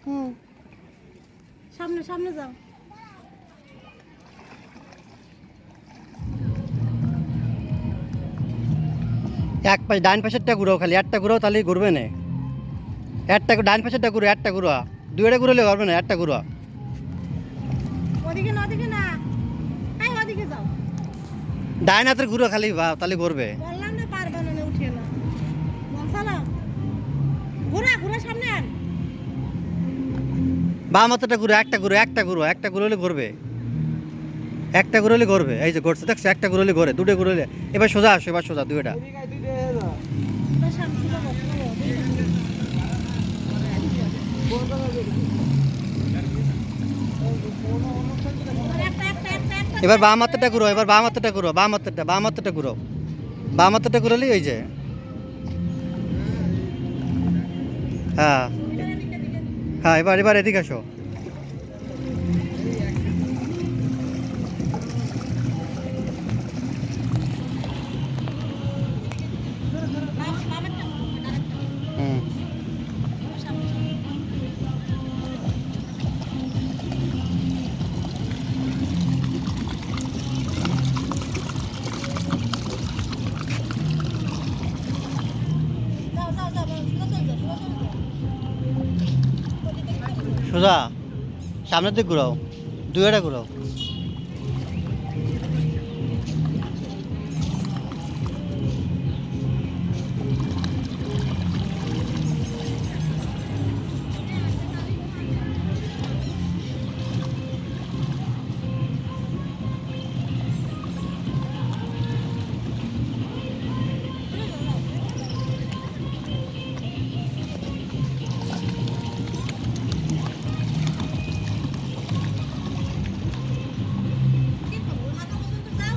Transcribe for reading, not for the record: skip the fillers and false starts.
হুম, সামনে সামনে যাও। এক পাশে ডান পাশেরটা ঘুরাও, খালি একটা ঘুরাও তাহলেই ঘুরবে না। একটা ডান পাশেরটা ঘুরো, একটা ঘুরা, দুইটা ঘুরলে পারবে না, একটা ঘুরা। ওদিকে না, ওদিকে না, এই ওদিকে যাও। ডান হাতের ঘুরো খালি, বা তাহলে ঘুরবে। বললাম না পারবে না, উঠিয়ে না বলছো না। ঘোরা ঘোরা সামনে আন। বাম হাতেরটা ঘুরো, একটা ঘুরো, একটা ঘুরো, একটা ঘুরলে ঘুরবে, একটা ঘুরলে ঘুরবে। এই যে ঘুরছে দেখছো, একটা ঘুরলে ঘুরে, দুটো ঘুরলে। এবার সোজা আসো, এবার সোজা দুইটা। এবার সামনে যাবো, একটা একটা একটা একটা। এবার বাম হাতটা ঘুরো, এবার বাম হাতটা ঘুরো, বাম হাতটা, বাম হাতটা ঘুরো, বাম হাতটা ঘুরলেই ওই যে। হ্যাঁ হ্যাঁ, এবার এবার এদিকে আসো। হুম, যাও যাও যাও, সোজা চলে যাও, সোজা চলে যাও। সোজা সামনের দিকে ঘুরাও, দুইটা ঘুরাও। মাথা পর্যন্ত যাও।